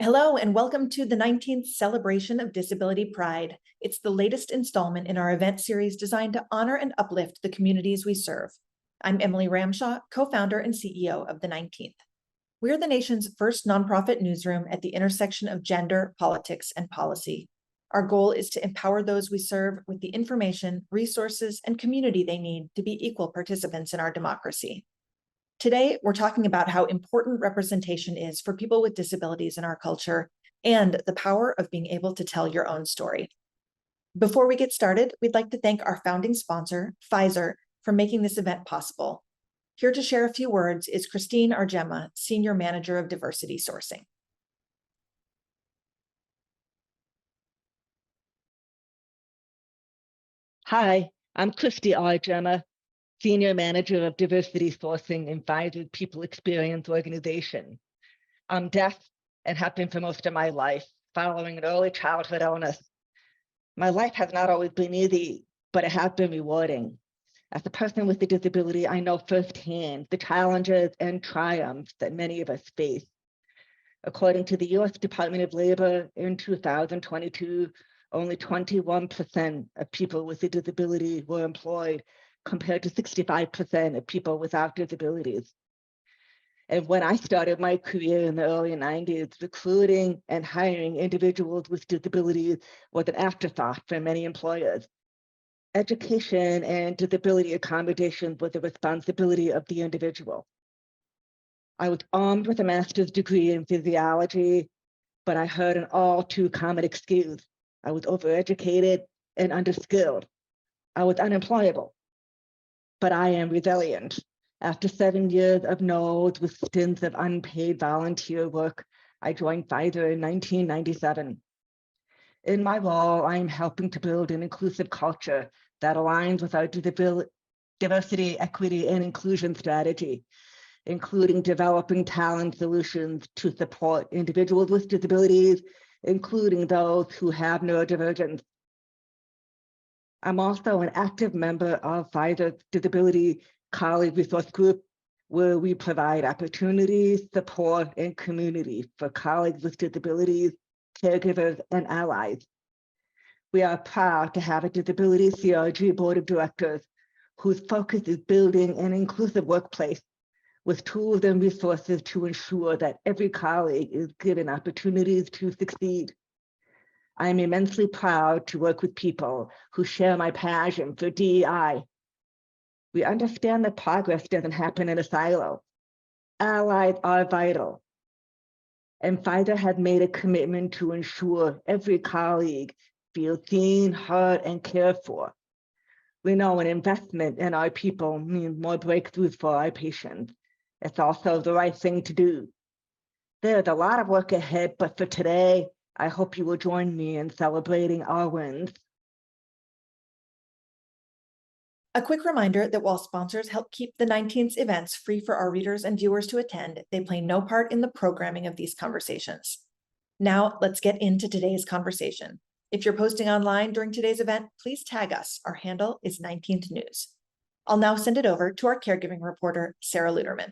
Hello, and welcome to the 19th Celebration of Disability Pride. It's the latest installment in our event series designed to honor and uplift the communities we serve. I'm Emily Ramshaw, co-founder and CEO of the 19th. We're the nation's first nonprofit newsroom at the intersection of gender, politics, and policy. Our goal is to empower those we serve with the information, resources, and community they need to be equal participants in our democracy. Today, we're talking about how important representation is for people with disabilities in our culture and the power of being able to tell your own story. Before we get started, we'd like to thank our founding sponsor, Pfizer, for making this event possible. Here to share a few words is Christine Argema, Senior Manager of Diversity Sourcing. Hi, I'm Christy Argema, Senior Manager of Diversity Sourcing in Pfizer's People Experience organization. I'm deaf and have been for most of my life, following an early childhood illness. My life has not always been easy, but it has been rewarding. As a person with a disability, I know firsthand the challenges and triumphs that many of us face. According to the U.S. Department of Labor, in 2022, only 21% of people with a disability were employed, compared to 65% of people without disabilities. And when I started my career in the early 90s, recruiting and hiring individuals with disabilities was an afterthought for many employers. Education and disability accommodation was the responsibility of the individual. I was armed with a master's degree in physiology, but I heard an all too common excuse. I was overeducated and underskilled. I was unemployable. But I am resilient. After 7 years of no's with stints of unpaid volunteer work, I joined Pfizer in 1997. In my role, I am helping to build an inclusive culture that aligns with our diversity, equity, and inclusion strategy, including developing talent solutions to support individuals with disabilities, including those who have neurodivergence. I'm also an active member of Pfizer's Disability Colleague Resource Group, where we provide opportunities, support, and community for colleagues with disabilities, caregivers, and allies. We are proud to have a Disability CRG Board of Directors whose focus is building an inclusive workplace with tools and resources to ensure that every colleague is given opportunities to succeed. I am immensely proud to work with people who share my passion for DEI. We understand that progress doesn't happen in a silo. Allies are vital. And Pfizer has made a commitment to ensure every colleague feels seen, heard, and cared for. We know an investment in our people means more breakthroughs for our patients. It's also the right thing to do. There's a lot of work ahead, but for today, I hope you will join me in celebrating our wins. A quick reminder that while sponsors help keep the 19th events free for our readers and viewers to attend, they play no part in the programming of these conversations. Now, let's get into today's conversation. If you're posting online during today's event, please tag us. Our handle is 19th News. I'll now send it over to our caregiving reporter, Sara Luterman.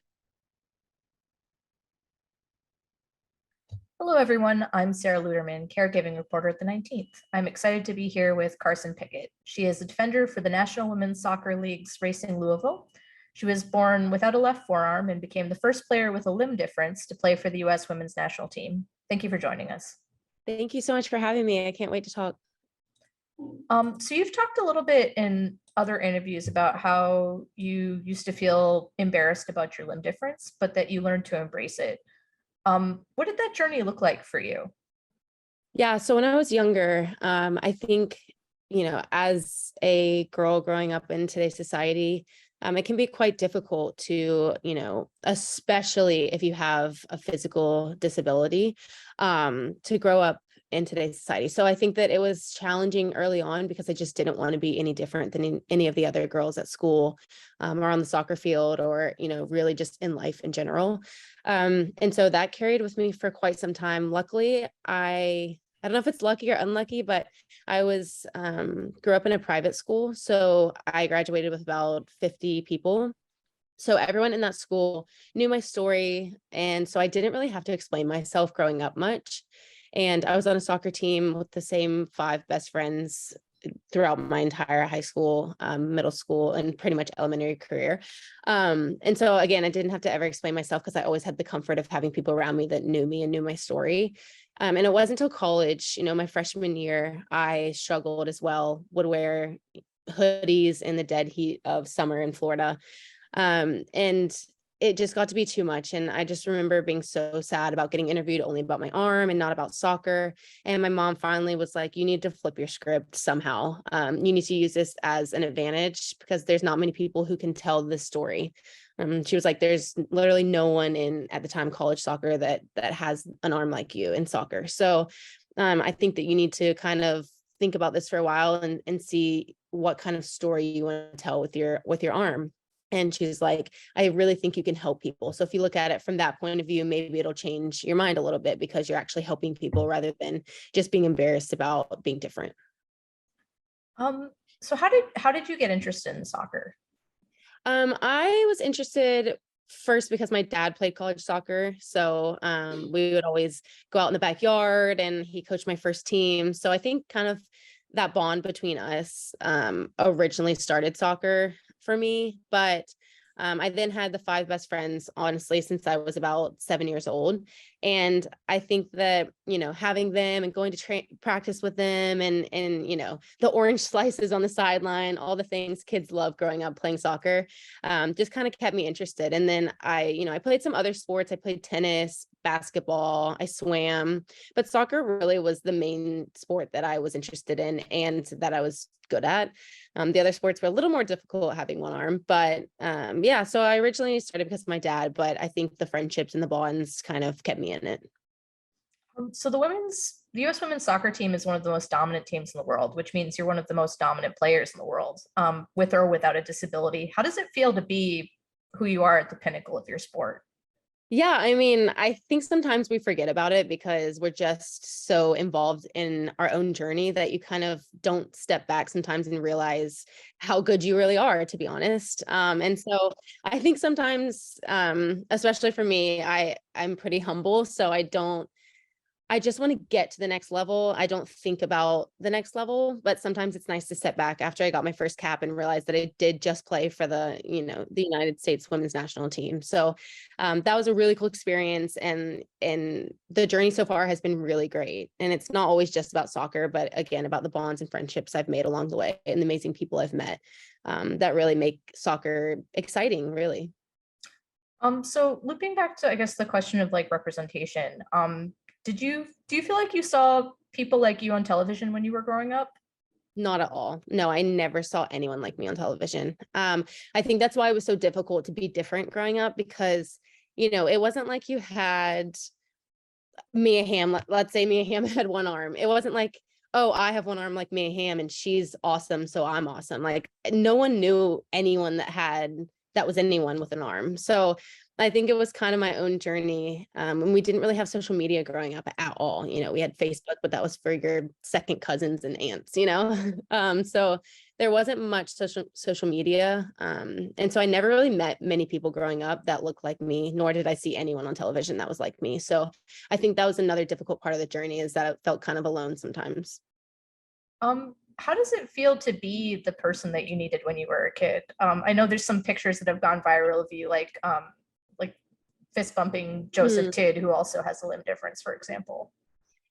Hello, everyone. I'm Sara Luterman, caregiving reporter at the 19th. I'm excited to be here with Carson Pickett. She is a defender for the National Women's Soccer League's Racing Louisville. She was born without a left forearm and became the first player with a limb difference to play for the U.S. women's national team. Thank you for joining us. Thank you so much for having me. I can't wait to talk. So you've talked a little bit in other interviews about how you used to feel embarrassed about your limb difference, but that you learned to embrace it. What did that journey look like for you? Yeah, so when I was younger, I think, as a girl growing up in today's society, it can be quite difficult to, especially if you have a physical disability, to grow up in today's society. So I think that it was challenging early on because I just didn't want to be any different than any of the other girls at school, or on the soccer field, or, really just in life in general. And so that carried with me for quite some time. Luckily, I don't know if it's lucky or unlucky, but I grew up in a private school. So I graduated with about 50 people. So everyone in that school knew my story. And so I didn't really have to explain myself growing up much. And I was on a soccer team with the same 5 best friends throughout my entire high school, middle school, and pretty much elementary career. And so again, I didn't have to ever explain myself because I always had the comfort of having people around me that knew me and knew my story. And it wasn't until college, my freshman year, I struggled as well, would wear hoodies in the dead heat of summer in Florida. And it just got to be too much. And I just remember being so sad about getting interviewed only about my arm and not about soccer. And my mom finally was like, you need to flip your script somehow. You need to use this as an advantage because there's not many people who can tell this story. She was like, there's literally no one in, at the time, college soccer that has an arm like you in soccer. So I think that you need to kind of think about this for a while and see what kind of story you want to tell with your arm. And she's like, I really think you can help people. So if you look at it from that point of view, maybe it'll change your mind a little bit because you're actually helping people rather than just being embarrassed about being different. So how did you get interested in soccer? I was interested first because my dad played college soccer. So we would always go out in the backyard and he coached my first team. So I think kind of that bond between us originally started soccer for me, but I then had the 5 best friends, honestly, since I was about 7 years old. And I think that, having them and going to practice with them and, the orange slices on the sideline, all the things kids love growing up playing soccer, just kind of kept me interested. And then I played some other sports. I played tennis, basketball, I swam, but soccer really was the main sport that I was interested in and that I was good at. The other sports were a little more difficult having one arm, but yeah, so I originally started because of my dad, but I think the friendships and the bonds kind of kept me in it. So the U.S. women's soccer team is one of the most dominant teams in the world, which means you're one of the most dominant players in the world, with or without a disability. How does it feel to be who you are at the pinnacle of your sport? Yeah, I mean, I think sometimes we forget about it because we're just so involved in our own journey that you kind of don't step back sometimes and realize how good you really are, to be honest. And so I think sometimes, especially for me, I'm pretty humble, so I just want to get to the next level. I don't think about the next level, but sometimes it's nice to step back after I got my first cap and realize that I did just play for the United States women's national team. So that was a really cool experience. And the journey so far has been really great. And it's not always just about soccer, but again, about the bonds and friendships I've made along the way and the amazing people I've met that really make soccer exciting, really. So looping back to, I guess, the question of like representation, do you feel like you saw people like you on television when you were growing up? Not at all. No, I never saw anyone like me on television. I think that's why it was so difficult to be different growing up because, it wasn't like you had Mia Hamm. Let's say Mia Hamm had one arm. It wasn't like, oh, I have one arm like Mia Hamm and she's awesome, so I'm awesome. Like no one knew anyone that was anyone with an arm. So I think it was kind of my own journey. And we didn't really have social media growing up at all. We had Facebook, but that was for your second cousins and aunts, so there wasn't much social media. And so I never really met many people growing up that looked like me, nor did I see anyone on television that was like me. So I think that was another difficult part of the journey is that I felt kind of alone sometimes. How does it feel to be the person that you needed when you were a kid? I know there's some pictures that have gone viral of you, like fist bumping Joseph Tidd, who also has a limb difference, for example.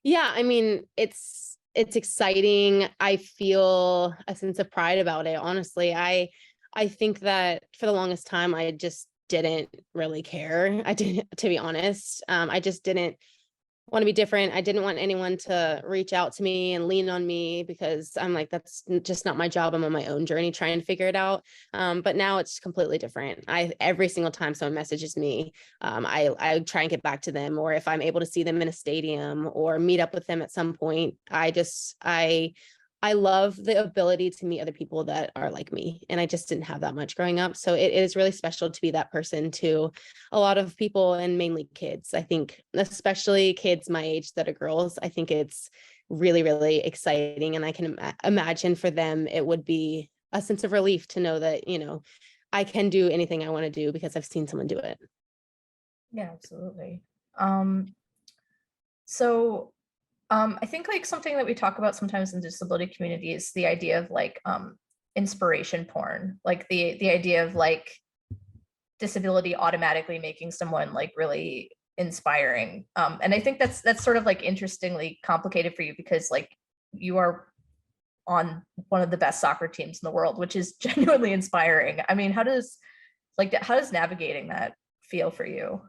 Yeah, I mean, it's exciting. I feel a sense of pride about it. Honestly, I think that for the longest time, I just didn't really care. I didn't, to be honest. I just didn't want to be different. I didn't want anyone to reach out to me and lean on me because I'm like, that's just not my job. I'm on my own journey trying to figure it out. But now it's completely different. Every single time someone messages me, I try and get back to them, or if I'm able to see them in a stadium or meet up with them at some point, I love the ability to meet other people that are like me. And I just didn't have that much growing up. So it is really special to be that person to a lot of people and mainly kids. I think, especially kids my age that are girls, I think it's really, really exciting. And I can imagine for them, it would be a sense of relief to know that, I can do anything I want to do because I've seen someone do it. Yeah, absolutely. I think like something that we talk about sometimes in the disability community is the idea of like inspiration porn, like the idea of like disability automatically making someone like really inspiring. And I think that's sort of like interestingly complicated for you because like you are on one of the best soccer teams in the world, which is genuinely inspiring. I mean, how does navigating that feel for you?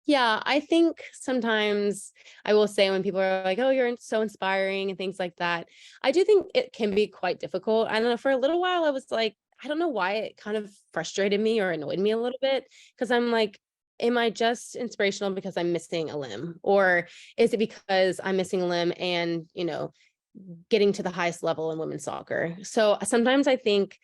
Yeah, I think sometimes I will say when people are like, oh, you're so inspiring and things like that, I do think it can be quite difficult. I don't know, for a little while, I was like, I don't know why it kind of frustrated me or annoyed me a little bit because I'm like, am I just inspirational because I'm missing a limb? Or is it because I'm missing a limb and, getting to the highest level in women's soccer? So sometimes I think,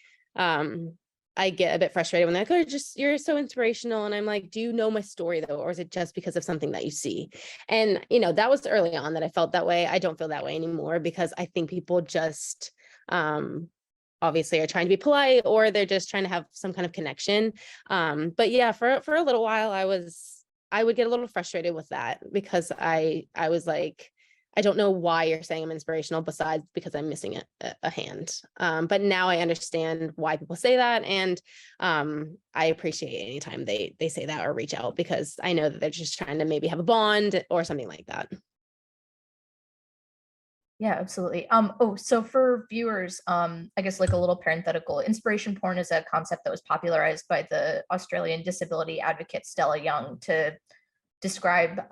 I get a bit frustrated when they're like, oh, you're so inspirational. And I'm like, do you know my story though? Or is it just because of something that you see? And, that was early on that I felt that way. I don't feel that way anymore because I think people just, obviously are trying to be polite or they're just trying to have some kind of connection. But yeah, for a little while, I would get a little frustrated with that because I was like, I don't know why you're saying I'm inspirational besides because I'm missing a hand. But now I understand why people say that. And I appreciate anytime they say that or reach out because I know that they're just trying to maybe have a bond or something like that. Yeah, absolutely. So for viewers, I guess like a little parenthetical, inspiration porn is a concept that was popularized by the Australian disability advocate Stella Young to describe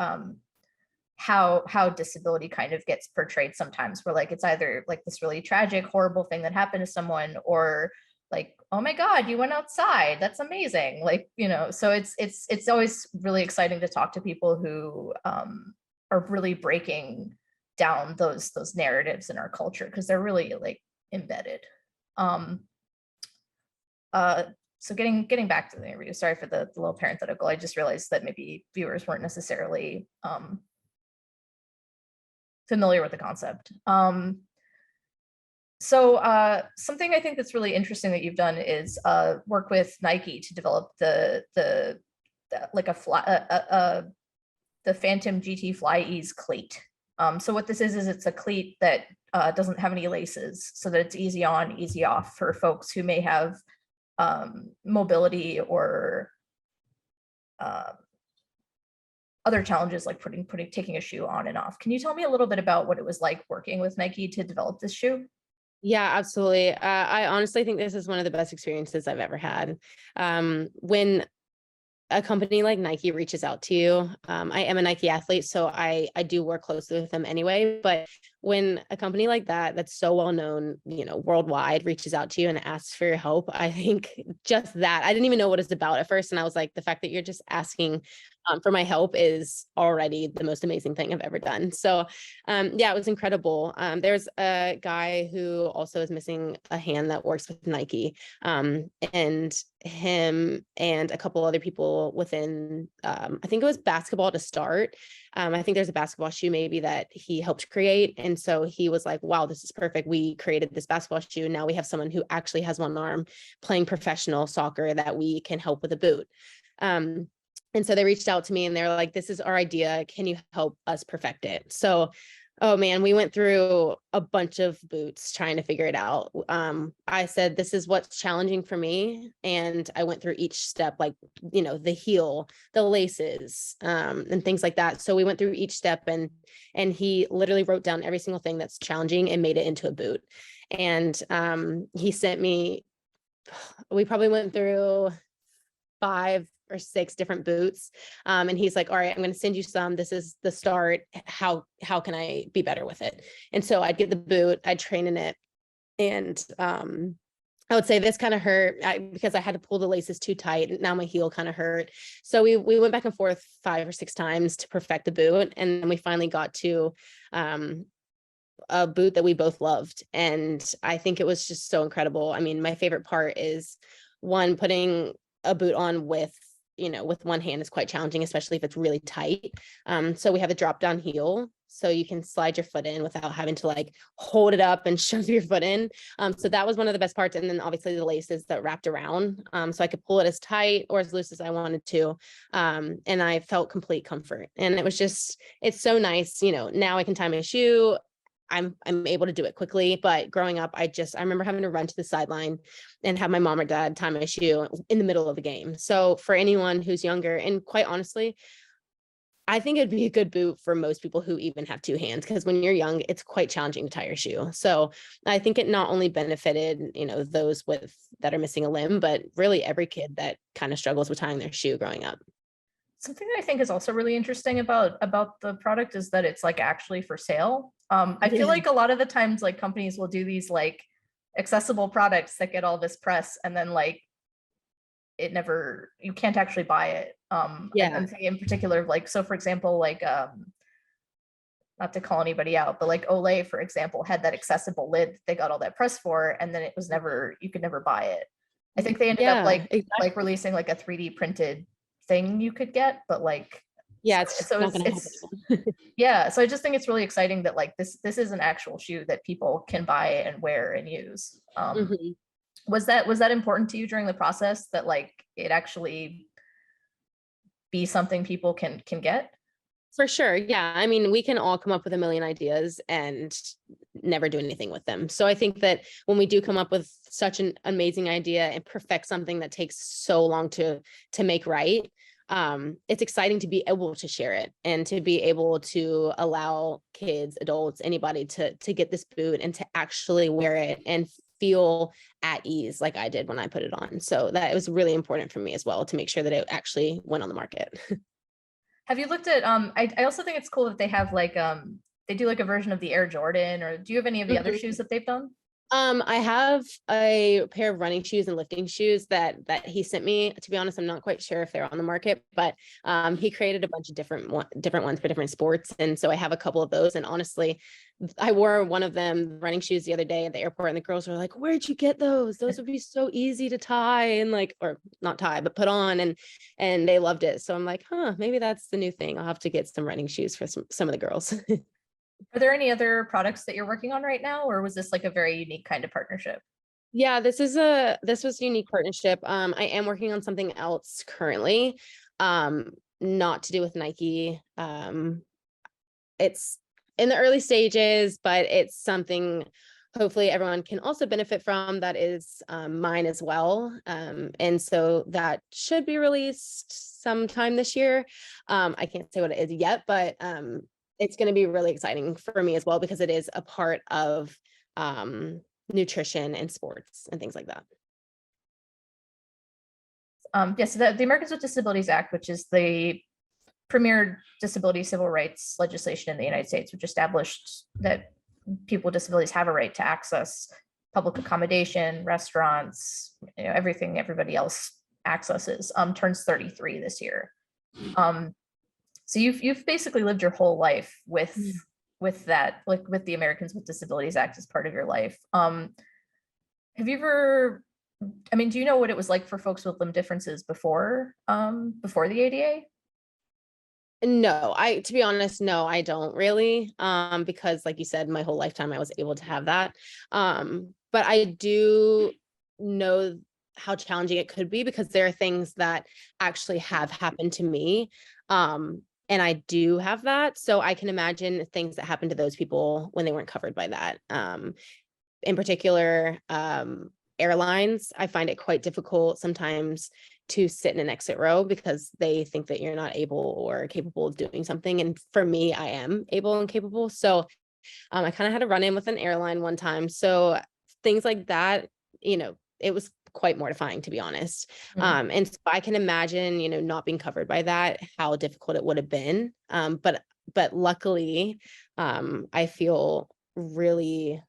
how disability kind of gets portrayed sometimes, where like it's either like this really tragic, horrible thing that happened to someone, or like, oh my God, you went outside, that's amazing. Like, so it's always really exciting to talk to people who are really breaking down those narratives in our culture because they're really like embedded. So getting back to the interview, sorry for the little parenthetical. I just realized that maybe viewers weren't necessarily familiar with the concept. So something I think that's really interesting that you've done is work with Nike to develop the Phantom GT Fly Ease cleat. So what this is it's a cleat that doesn't have any laces, so that it's easy on, easy off for folks who may have mobility or other challenges like taking a shoe on and off. Can you tell me a little bit about what it was like working with Nike to develop this shoe? Yeah, absolutely. I honestly think this is one of the best experiences I've ever had. When a company like Nike reaches out to you, I am a Nike athlete, so I do work closely with them anyway. But when a company like that's so well known, worldwide, reaches out to you and asks for your help, I think just that, I didn't even know what it's about at first. And I was like, the fact that you're just asking for my help is already the most amazing thing I've ever done. So yeah, it was incredible. There's a guy who also is missing a hand that works with Nike, and him and a couple other people within, I think it was basketball to start. I think there's a basketball shoe maybe that he helped create. And so he was like, wow, this is perfect. We created this basketball shoe. Now we have someone who actually has one arm playing professional soccer that we can help with a boot. And so they reached out to me and they're like, this is our idea. Can you help us perfect it? So, oh man, we went through a bunch of boots trying to figure it out. I said, this is what's challenging for me. And I went through each step, like, the heel, the laces, and things like that. So we went through each step and he literally wrote down every single thing that's challenging and made it into a boot. And he sent me, we probably went through 5 or 6 different boots. And he's like, all right, I'm going to send you some. This is the start. How can I be better with it? And so I'd get the boot, I'd train in it. And I would say this kind of hurt because I had to pull the laces too tight. And now my heel kind of hurt. So we went back and forth 5 or 6 times to perfect the boot. And then we finally got to a boot that we both loved. And I think it was just so incredible. I mean, my favorite part is putting a boot on with one hand is quite challenging, especially if it's really tight. So we have a drop down heel. so you can slide your foot in without having to like hold it up and shove your foot in. So that was one of the best parts. And then obviously the laces that wrapped around, so I could pull it as tight or as loose as I wanted to. And I felt complete comfort. And it was just, it's so nice. You know, now I can tie my shoe. I'm able to do it quickly, but growing up, I remember having to run to the sideline and have my mom or dad tie my shoe in the middle of a game. So for anyone who's younger, and quite honestly, I think it'd be a good boot for most people who even have two hands, because when you're young, it's quite challenging to tie your shoe. So I think it not only benefited, you know, those that are missing a limb, but really every kid that kind of struggles with tying their shoe growing up. Something that I think is also really interesting about the product is that it's like actually for sale. I feel like a lot of the times like companies will do these like accessible products that get all this press and then like you can't actually buy it. I'm thinking in particular of like, so for example, like not to call anybody out, but like Olay, for example, had that accessible lid they got all that press for, and then it was you could never buy it. I think they ended up like releasing like a 3D printed thing you could get, but like it's not gonna happen. Yeah, so I just think it's really exciting that like this is an actual shoe that people can buy and wear and use. Was that important to you during the process, that like it actually be something people can get? For sure. Yeah. I mean, we can all come up with a million ideas and never do anything with them. So I think that when we do come up with such an amazing idea and perfect something that takes so long to make right, it's exciting to be able to share it and to be able to allow kids, adults, anybody to get this boot and to actually wear it and feel at ease like I did when I put it on. So that was really important for me as well, to make sure that it actually went on the market. Have you looked at I also think it's cool that they have like they do like a version of the Air Jordan, or do you have any of the other shoes that they've done? I have a pair of running shoes and lifting shoes that he sent me. To be honest, I'm not quite sure if they're on the market, but he created a bunch of different ones for different sports. And so I have a couple of those. And honestly, I wore one of them, running shoes, the other day at the airport, and the girls were like, "Where'd you get those? Those would be so easy to tie and like, or not tie, but put on." And they loved it. So I'm like, maybe that's the new thing. I'll have to get some running shoes for some of the girls. Are there any other products that you're working on right now, or was this like a very unique kind of partnership? Yeah, this was a unique partnership. I am working on something else currently, not to do with Nike. It's in the early stages, but it's something hopefully everyone can also benefit from, that is mine as well. And so that should be released sometime this year. I can't say what it is yet, but it's going to be really exciting for me as well, because it is a part of nutrition and sports and things like that. Yes, so the Americans with Disabilities Act, which is the premier disability civil rights legislation in the United States, which established that people with disabilities have a right to access public accommodation, restaurants, everything everybody else accesses, turns 33 this year. So you've basically lived your whole life with that, like with the Americans with Disabilities Act as part of your life. Have you ever, I mean, do you know what it was like for folks with limb differences before the ADA? No, to be honest, no, I don't really, because like you said, my whole lifetime I was able to have that. But I do know how challenging it could be, because there are things that actually have happened to me. And I do have that. So I can imagine things that happened to those people when they weren't covered by that. In particular, airlines, I find it quite difficult sometimes to sit in an exit row, because they think that you're not able or capable of doing something. And for me, I am able and capable. So I kind of had to run in with an airline one time. So things like that, it was quite mortifying, to be honest. And so I can imagine, not being covered by that, how difficult it would have been. But luckily, I feel really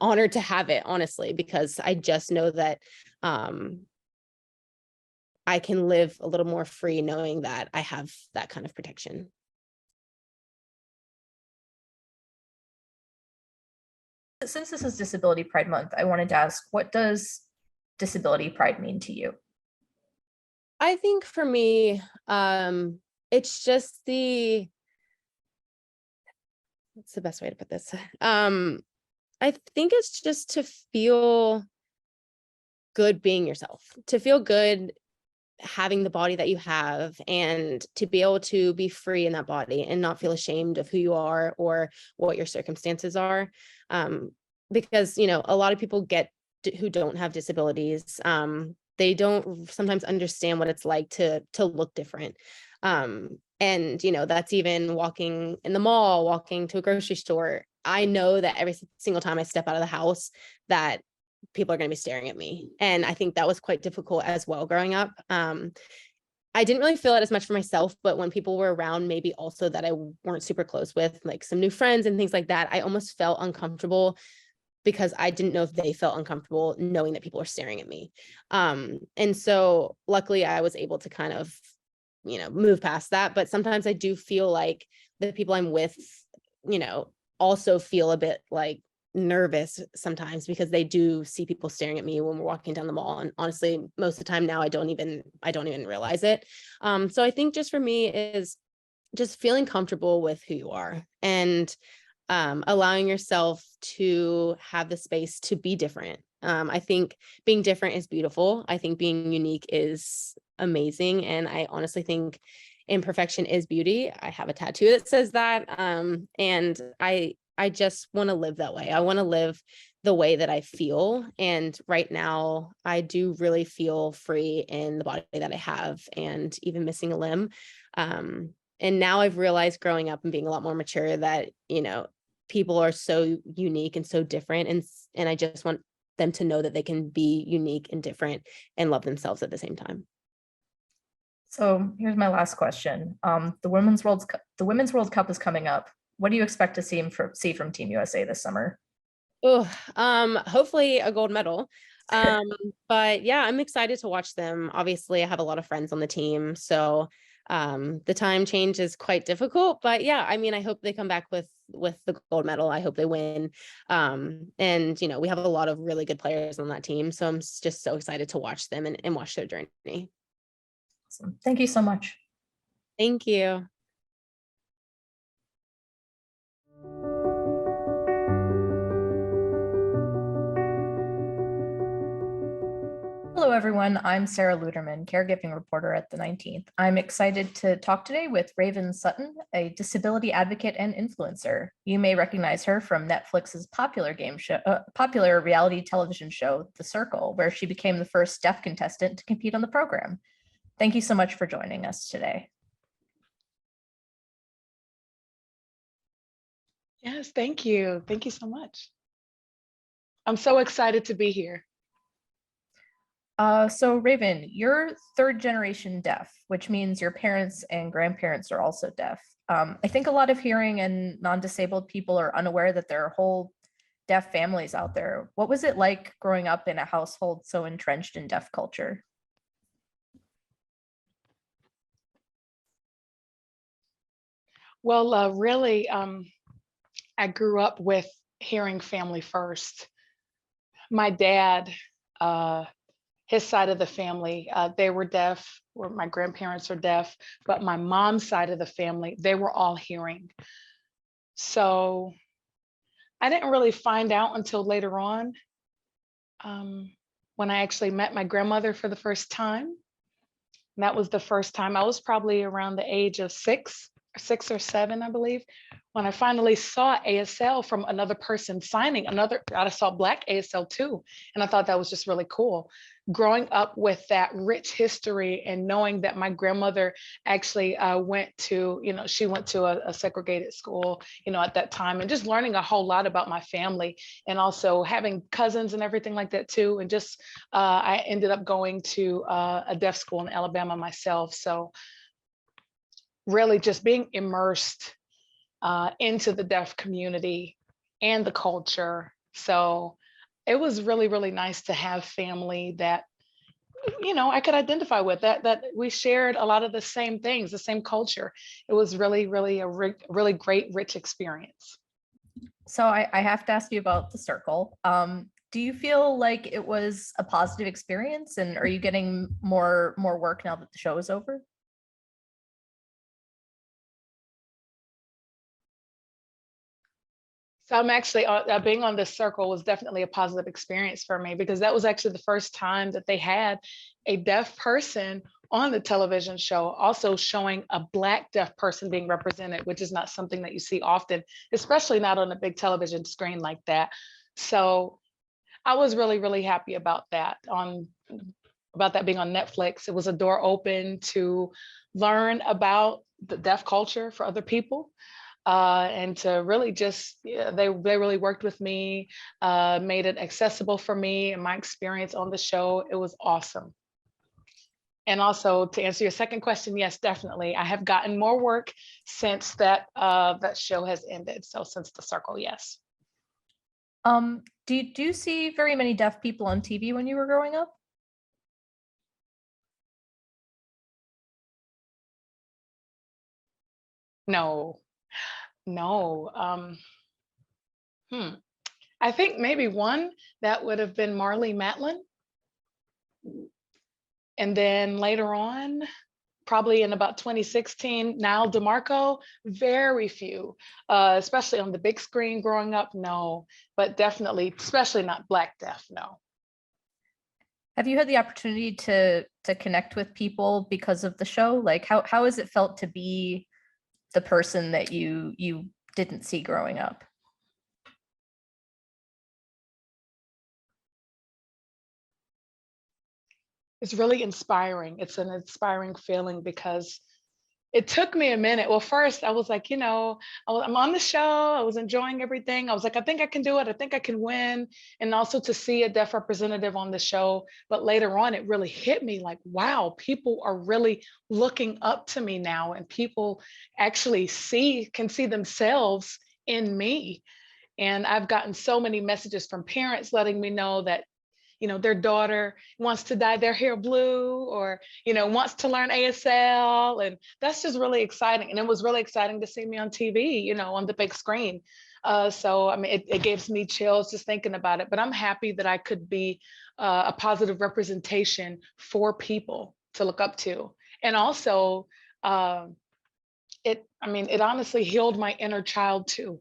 honored to have it, honestly, because I just know that I can live a little more free knowing that I have that kind of protection. Since this is Disability Pride Month, I wanted to ask, what does disability pride mean to you? I think for me, it's just what's the best way to put this? I think it's just to feel good being yourself, to feel good having the body that you have, and to be able to be free in that body and not feel ashamed of who you are or what your circumstances are. Because, you know, a lot of people who don't have disabilities, they don't sometimes understand what it's like to look different. And, you know, that's even walking in the mall, walking to a grocery store. I know that every single time I step out of the house that people are going to be staring at me. And I think that was quite difficult as well growing up. I didn't really feel it as much for myself, but when people were around, maybe also that I weren't super close with, like some new friends and things like that, I almost felt uncomfortable because I didn't know if they felt uncomfortable knowing that people are staring at me. And so luckily I was able to kind of, you know, move past that. But sometimes I do feel like the people I'm with, you know, also feel a bit like nervous sometimes because they do see people staring at me when we're walking down the mall. And honestly, most of the time now I don't even realize it. So I think just for me is just feeling comfortable with who you are and allowing yourself to have the space to be different. I think being different is beautiful. I think being unique is amazing. And I honestly think imperfection is beauty. I have a tattoo that says that. And I just want to live that way. I want to live the way that I feel. And right now I do really feel free in the body that I have, and even missing a limb. And now I've realized growing up and being a lot more mature that, you know, people are so unique and so different. And I just want them to know that they can be unique and different and love themselves at the same time. So here's my last question. The Women's World Cup is coming up. What do you expect to see from Team USA this summer? Oh, hopefully a gold medal. But yeah, I'm excited to watch them. Obviously, I have a lot of friends on the team, so the time change is quite difficult. But yeah, I mean, I hope they come back with the gold medal. I hope they win. And you know, we have a lot of really good players on that team, so I'm just so excited to watch them and watch their journey. Awesome. Thank you so much. Thank you. Hello, everyone. I'm Sara Luterman, caregiving reporter at the 19th. I'm excited to talk today with Raven Sutton, a disability advocate and influencer. You may recognize her from Netflix's popular reality television show, The Circle, where she became the first deaf contestant to compete on the program. Thank you so much for joining us today. Yes, thank you. Thank you so much. I'm so excited to be here. So Raven, you're third generation deaf, which means your parents and grandparents are also deaf. I think a lot of hearing and non-disabled people are unaware that there are whole deaf families out there. What was it like growing up in a household so entrenched in deaf culture? Well, really, I grew up with hearing family first. My dad, his side of the family, they were deaf, or my grandparents are deaf, but my mom's side of the family, they were all hearing. So I didn't really find out until later on, when I actually met my grandmother for the first time. And that was the first time. I was probably around the age of 6 or 7, I believe, when I finally saw ASL from another person signing I saw Black ASL too. And I thought that was just really cool. Growing up with that rich history and knowing that my grandmother actually she went to a segregated school, at that time, and just learning a whole lot about my family, and also having cousins and everything like that too. And just, I ended up going to a deaf school in Alabama myself. So really just being immersed into the deaf community and the culture. So it was really, really nice to have family that, I could identify with, that we shared a lot of the same things, the same culture. It was really, really a really great, rich experience. So I have to ask you about The Circle. Do you feel like it was a positive experience, and are you getting more work now that the show is over? So I'm actually being on this circle was definitely a positive experience for me, because that was actually the first time that they had a deaf person on the television show, also showing a Black deaf person being represented, which is not something that you see often, especially not on a big television screen like that. So I was really, really happy about that being on Netflix. It was a door open to learn about the deaf culture for other people. And to really just, yeah, they really worked with me, made it accessible for me and my experience on the show. It was awesome. And also, to answer your second question, yes, definitely. I have gotten more work since that show has ended. So since the circle, yes. Do you see very many deaf people on TV when you were growing up? No. I think maybe one that would have been Marley Matlin. And then later on, probably in about 2016, Niall DeMarco, very few, especially on the big screen growing up, no, but definitely, especially not Black deaf, no. Have you had the opportunity to connect with people because of the show? Like how has it felt to be the person that you didn't see growing up? It's really inspiring. It's an inspiring feeling, because it took me a minute. Well, first I was like, I'm on the show. I was enjoying everything. I was like, I think I can do it. I think I can win. And also to see a deaf representative on the show. But later on, it really hit me like, wow, people are really looking up to me now. And people actually can see themselves in me. And I've gotten so many messages from parents letting me know that their daughter wants to dye their hair blue, or, wants to learn ASL. And that's just really exciting. And it was really exciting to see me on TV, on the big screen. So, I mean, it gives me chills just thinking about it, but I'm happy that I could be a positive representation for people to look up to. And also, it honestly healed my inner child too.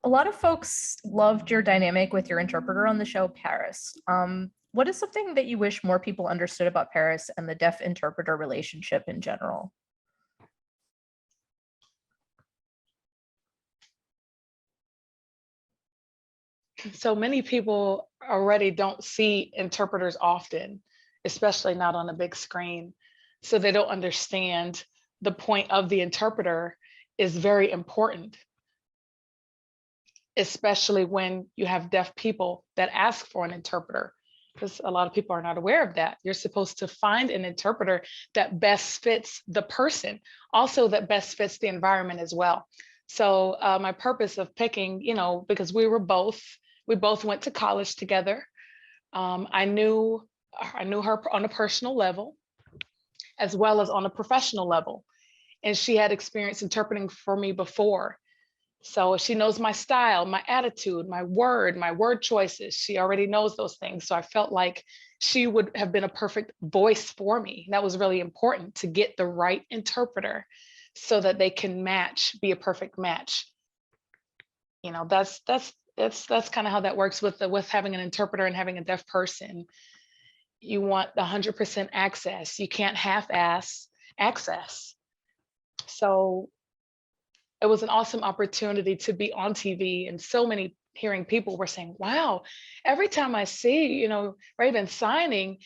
A lot of folks loved your dynamic with your interpreter on the show, Paris. What is something that you wish more people understood about Paris and the deaf interpreter relationship in general? So many people already don't see interpreters often, especially not on a big screen. So they don't understand the point of the interpreter is very important, especially when you have deaf people that ask for an interpreter, because a lot of people are not aware of that. You're supposed to find an interpreter that best fits the person, also that best fits the environment as well. So my purpose of picking, because we both went to college together. I knew her on a personal level, as well as on a professional level. And she had experience interpreting for me before. So she knows my style, my attitude, my word choices. She already knows those things. So I felt like she would have been a perfect voice for me. That was really important, to get the right interpreter so that they can be a perfect match. That's kind of how that works with having an interpreter and having a deaf person. You want 100% access. You can't half-ass access. So it was an awesome opportunity to be on TV, and so many hearing people were saying, wow, every time I see, Raven signing,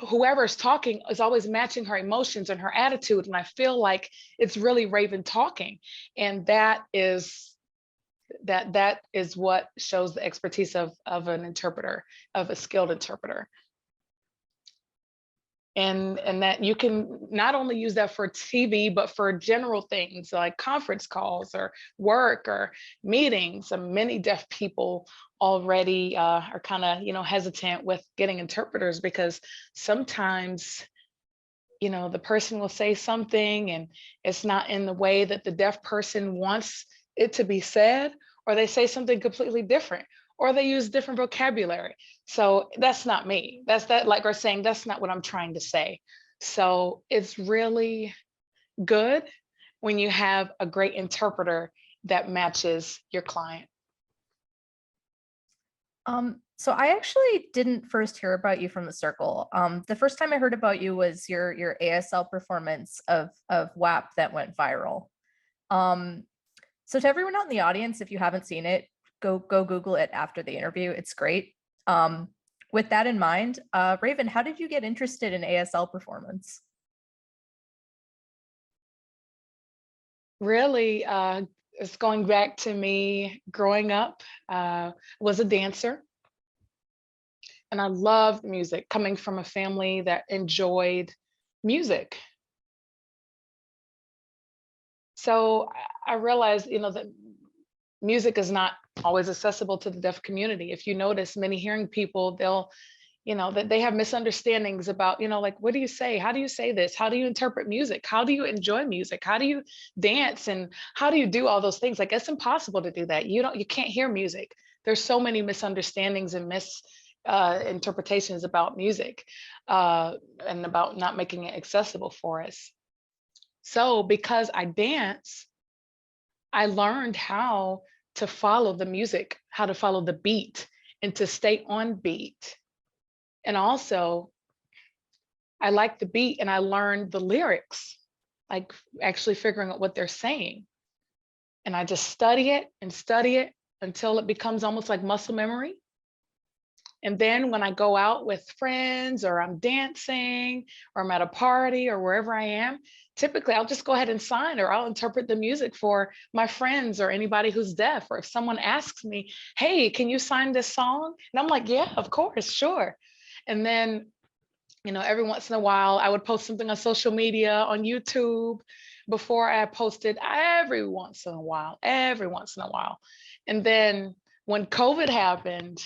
whoever's talking is always matching her emotions and her attitude. And I feel like it's really Raven talking. And that is what shows the expertise of an interpreter, of a skilled interpreter. And that you can not only use that for TV, but for general things like conference calls or work or meetings. And many deaf people already are kind of, hesitant with getting interpreters, because sometimes, the person will say something and it's not in the way that the deaf person wants it to be said, or they say something completely different, or they use different vocabulary. So that's not me. Like we're saying, that's not what I'm trying to say. So it's really good when you have a great interpreter that matches your client. So I actually didn't first hear about you from the circle. The first time I heard about you was your ASL performance of WAP that went viral. So to everyone out in the audience, if you haven't seen it, go Google it after the interview. It's great. With that in mind, Raven, how did you get interested in ASL performance? Really, it's going back to me growing up, was a dancer. And I loved music, coming from a family that enjoyed music. So I realized, that music is not always accessible to the deaf community. If you notice, many hearing people, they'll, that they have misunderstandings about, like, what do you say? How do you say this? How do you interpret music? How do you enjoy music? How do you dance? And how do you do all those things? Like, it's impossible to do that. You can't hear music. There's so many misunderstandings and interpretations about music, and about not making it accessible for us. So because I dance, I learned how to follow the music, how to follow the beat, and to stay on beat. And also, I like the beat, and I learned the lyrics, like actually figuring out what they're saying. And I just study it until it becomes almost like muscle memory. And then when I go out with friends, or I'm dancing, or I'm at a party, or wherever I am, typically I'll just go ahead and sign, or I'll interpret the music for my friends or anybody who's deaf. Or if someone asks me, hey, can you sign this song? And I'm like, yeah, of course, sure. And then, every once in a while, I would post something on social media, on YouTube. Before I posted every once in a while. And then when COVID happened,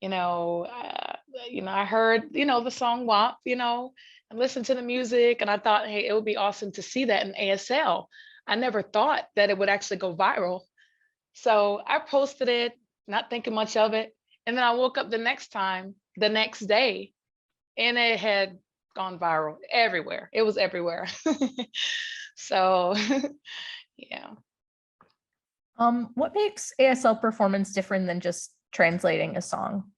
I heard, the song WAP, and listened to the music, and I thought, hey, it would be awesome to see that in ASL. I never thought that it would actually go viral. So I posted it, not thinking much of it. And then I woke up the next day, and it had gone viral everywhere. It was everywhere. So, yeah. What makes ASL performance different than just translating a song,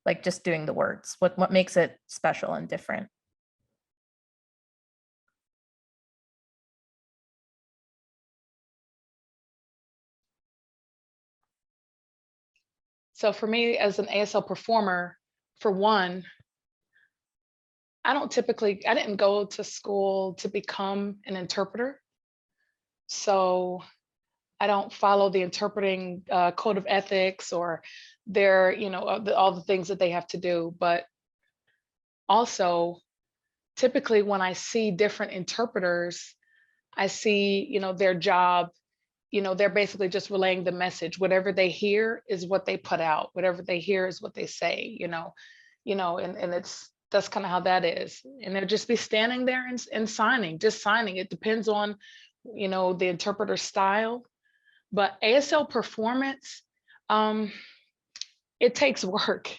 like just doing the words? What makes it special and different? So for me, as an ASL performer, for one, I didn't go to school to become an interpreter. So I don't follow the interpreting code of ethics, or their, all the things that they have to do. But also, typically when I see different interpreters, I see, their job, they're basically just relaying the message. Whatever they hear is what they put out. Whatever they hear is what they say, and that's kind of how that is. And they'll just be standing there and signing. It depends on, the interpreter style. But ASL performance, it takes work.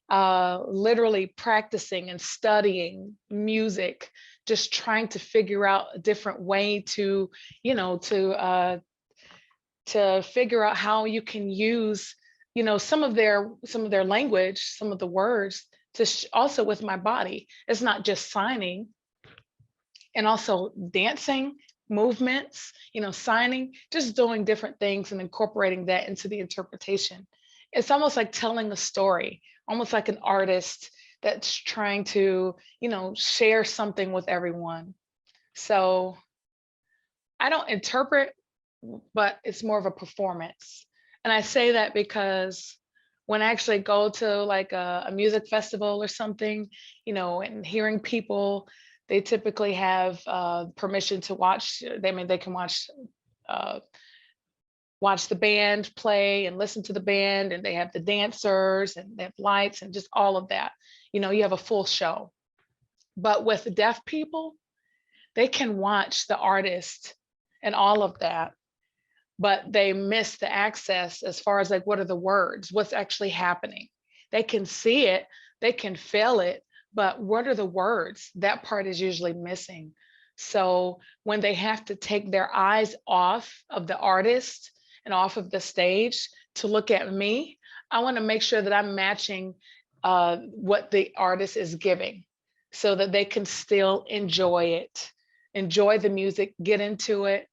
Literally practicing and studying music, just trying to figure out a different way to figure out how you can use, some of their language, some of the words, to also with my body. It's not just signing, and also dancing movements, signing, just doing different things and incorporating that into the interpretation. It's almost like telling a story, almost like an artist that's trying to, share something with everyone. So I don't interpret, but it's more of a performance. And I say that because when I actually go to like a music festival or something, and hearing people, they typically have permission to watch. They can watch the band play and listen to the band, and they have the dancers, and they have lights, and just all of that. You have a full show. But with the deaf people, they can watch the artist and all of that, but they miss the access as far as like, what are the words? What's actually happening? They can see it, they can feel it, but what are the words? That part is usually missing. So when they have to take their eyes off of the artist and off of the stage to look at me, I want to make sure that I'm matching what the artist is giving so that they can still enjoy it, enjoy the music, get into it.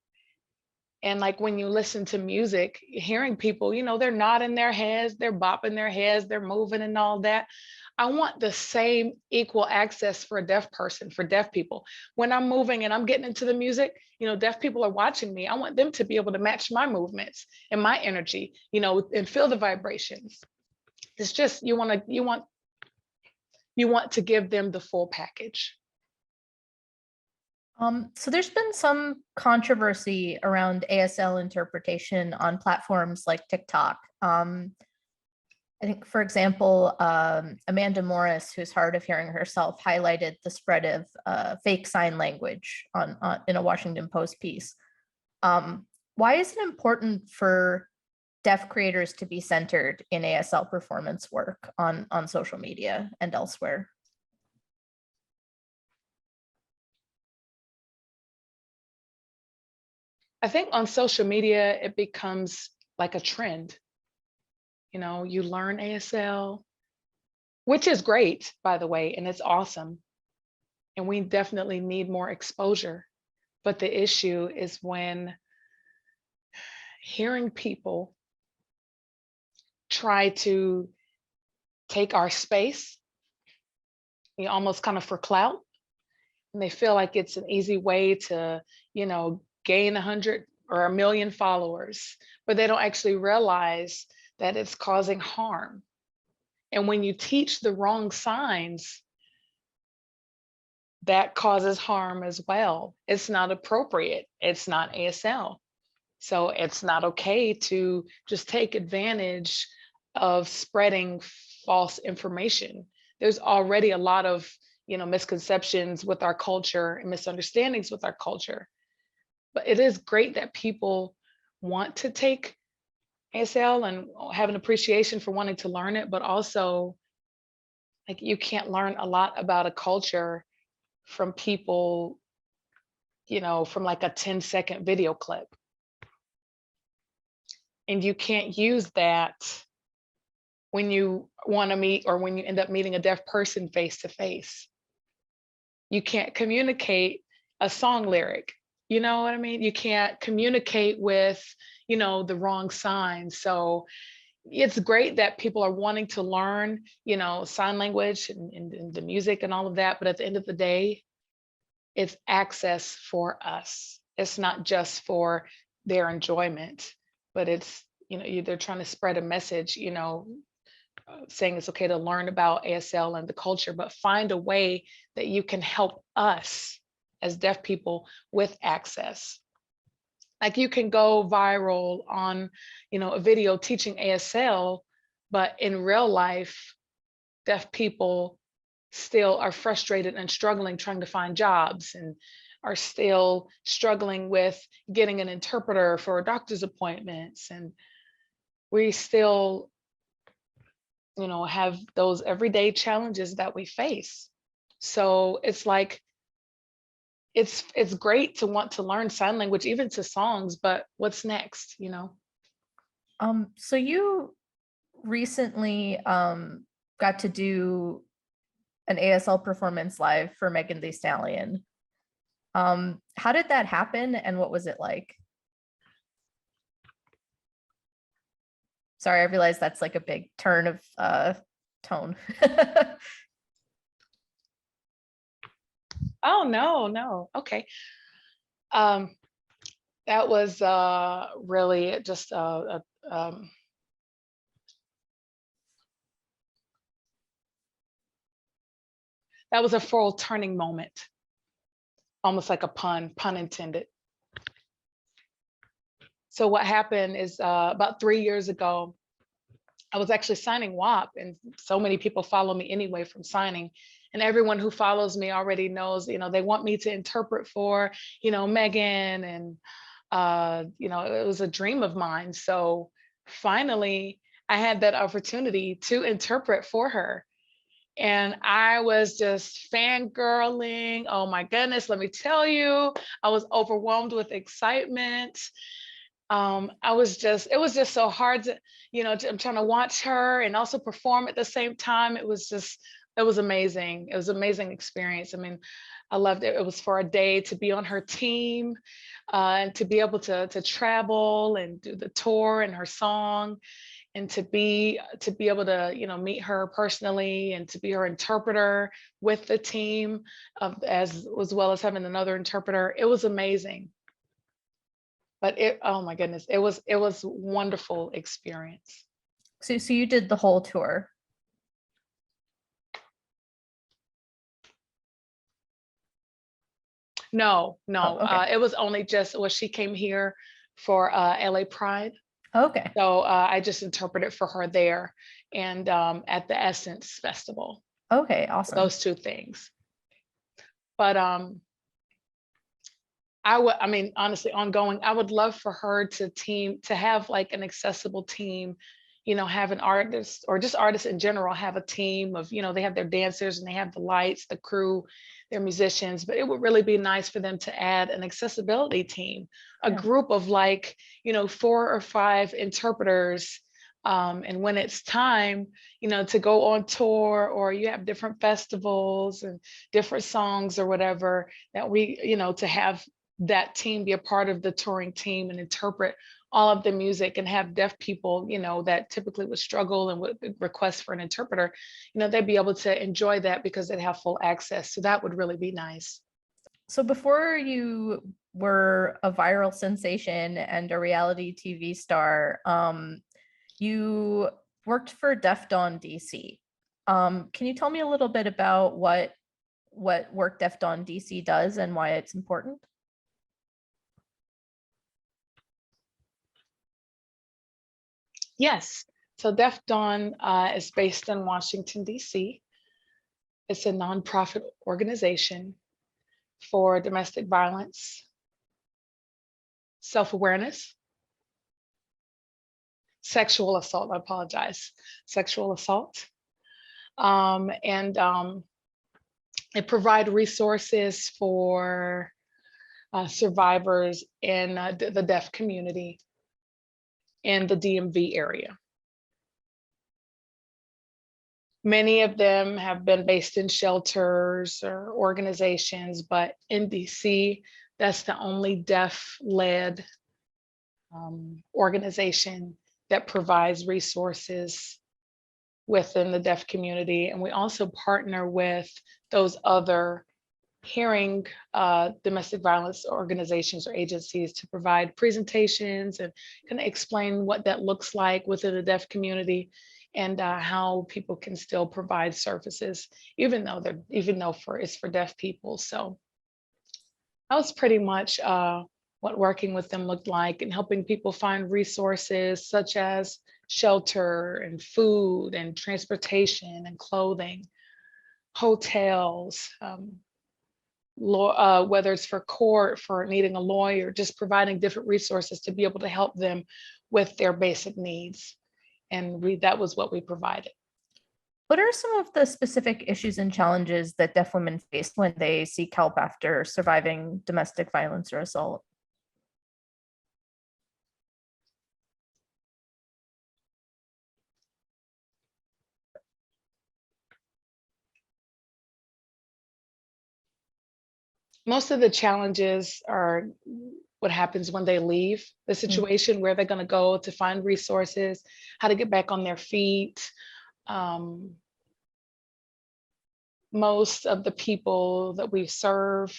And like when you listen to music, hearing people, you know, they're nodding their heads, they're bopping their heads, they're moving and all that. I want the same equal access for a deaf person, for deaf people. When I'm moving and I'm getting into the music, you know, deaf people are watching me. I want them to be able to match my movements and my energy, you know, and feel the vibrations. It's just, you want to give them the full package. So there's been some controversy around ASL interpretation on platforms like TikTok. I think, for example, Amanda Morris, who's hard of hearing herself, highlighted the spread of fake sign language in a Washington Post piece. Why is it important for deaf creators to be centered in ASL performance work on social media and elsewhere? I think on social media, it becomes like a trend. You know, you learn ASL, which is great, by the way, and it's awesome. And we definitely need more exposure. But the issue is when hearing people try to take our space, you know, almost kind of for clout, and they feel like it's an easy way to, you know, gain 100 or 1 million followers, but they don't actually realize that it's causing harm. And when you teach the wrong signs, that causes harm as well. It's not appropriate. It's not ASL. So it's not okay to just take advantage of spreading false information. There's already a lot of, you know, misconceptions with our culture and misunderstandings with our culture. But it is great that people want to take ASL and have an appreciation for wanting to learn it, but also, like, you can't learn a lot about a culture from people, you know, from like a 10-second video clip. And you can't use that when you want to meet or when you end up meeting a deaf person face to face. You can't communicate a song lyric. You know what I mean? You can't communicate with, you know, the wrong signs. So it's great that people are wanting to learn, you know, sign language and the music and all of that. But at the end of the day, it's access for us. It's not just for their enjoyment, but it's, you know, they're trying to spread a message, you know, saying it's okay to learn about ASL and the culture, but find a way that you can help us as deaf people with access. Like, you can go viral on, you know, a video teaching ASL, but in real life, deaf people still are frustrated and struggling trying to find jobs, and are still struggling with getting an interpreter for doctor's appointments. And we still, you know, have those everyday challenges that we face. So it's like, it's great to want to learn sign language, even to songs, but what's next, you know? So you recently got to do an ASL performance live for Megan Thee Stallion. How did that happen and what was it like? Sorry, I realize that's like a big turn of tone. Oh, no. Okay. That was really just that was a full turning moment, almost like a pun intended. So what happened is about 3 years ago, I was actually signing WAP, and so many people follow me anyway from signing. And everyone who follows me already knows, you know, they want me to interpret for, you know, Megan, and you know, it was a dream of mine. So finally, I had that opportunity to interpret for her. And I was just fangirling. Oh my goodness, let me tell you, I was overwhelmed with excitement. it was just so hard to, I'm trying to watch her and also perform at the same time. It was amazing. It was an amazing experience. I mean, I loved it. It was for a day to be on her team, and to be able to travel and do the tour and her song, and to be able to, meet her personally and to be her interpreter with the team, as well as having another interpreter. It was amazing. But oh my goodness, it was wonderful experience. So you did the whole tour. No, Oh, okay. it was only she came here for LA Pride. Okay. So I just interpreted for her there and at the Essence Festival. Okay, awesome. Those two things. But I mean, honestly, ongoing, I would love for her to have like an accessible team, have an artist or just artists in general have a team of, they have their dancers and they have the lights, the crew, their musicians, but it would really be nice for them to add an accessibility team, a group of like, 4 or 5 interpreters. And when it's time, to go on tour, or you have different festivals and different songs or whatever, that we, to have that team be a part of the touring team and interpret all of the music, and have deaf people, that typically would struggle and would request for an interpreter, they'd be able to enjoy that because they'd have full access. So that would really be nice. So before you were a viral sensation and a reality TV star, you worked for Deaf Dawn DC. Can you tell me a little bit about what work Deaf Dawn DC does and why it's important? Yes. So Deaf Dawn is based in Washington, D.C. It's a nonprofit organization for domestic violence, self-awareness, sexual assault, I apologize, sexual assault. It provides resources for survivors in the deaf community in the DMV area. Many of them have been based in shelters or organizations, but in DC, that's the only deaf-led organization that provides resources within the deaf community. And we also partner with those other hearing domestic violence organizations or agencies to provide presentations and kind of explain what that looks like within the deaf community, and how people can still provide services, even though it's for deaf people. So that was pretty much what working with them looked like, and helping people find resources such as shelter and food and transportation and clothing, hotels, whether it's for court, for needing a lawyer, just providing different resources to be able to help them with their basic needs. And that was what we provided. What are some of the specific issues and challenges that deaf women face when they seek help after surviving domestic violence or assault? Most of the challenges are what happens when they leave the situation, where they're going to go to find resources, how to get back on their feet. Most of the people that we serve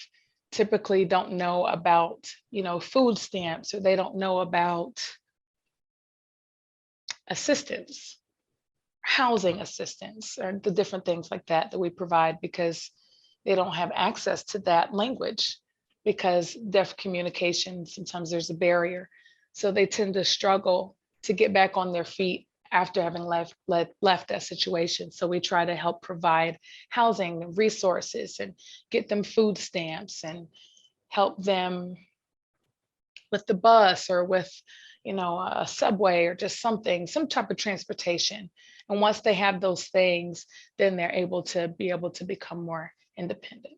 typically don't know about, food stamps, or they don't know about assistance, housing assistance, or the different things like that we provide, because they don't have access to that language, because deaf communication, sometimes there's a barrier. So they tend to struggle to get back on their feet after having left that situation. So we try to help provide housing and resources, and get them food stamps, and help them with the bus, or with, a subway, or just some type of transportation. And once they have those things, then they're able to become more independent.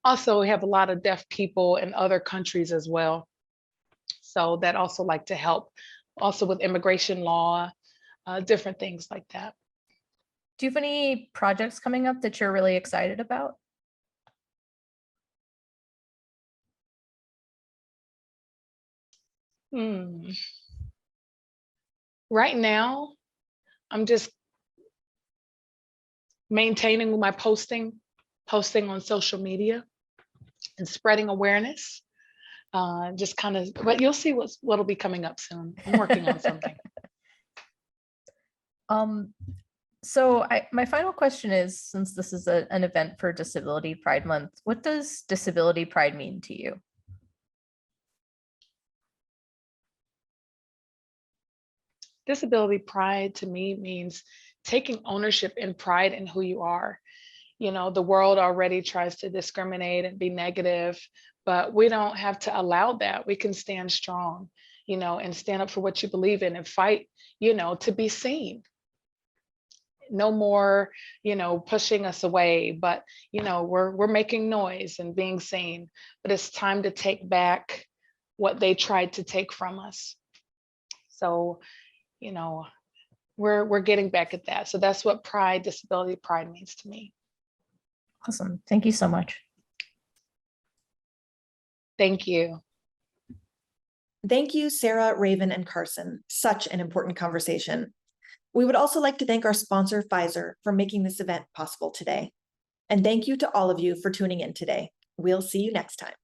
Also, we have a lot of deaf people in other countries as well. So that also like to help also with immigration law, different things like that. Do you have any projects coming up that you're really excited about? Right now, I'm just maintaining my posting on social media and spreading awareness. Just kind of, but you'll see what'll be coming up soon. I'm working on something. So my final question is, since this is an event for Disability Pride Month, what does Disability Pride mean to you? Disability pride to me means taking ownership and pride in who you are. You know, the world already tries to discriminate and be negative, but we don't have to allow that. We can stand strong, you know, and stand up for what you believe in and fight, you know, to be seen. No more, you know, pushing us away, but, you know, we're making noise and being seen, but it's time to take back what they tried to take from us. So, you know, we're getting back at that. So that's what pride, disability pride means to me. Awesome. Thank you so much. Thank you. Thank you, Sara, Raven, and Carson. Such an important conversation. We would also like to thank our sponsor, Pfizer, for making this event possible today. And thank you to all of you for tuning in today. We'll see you next time.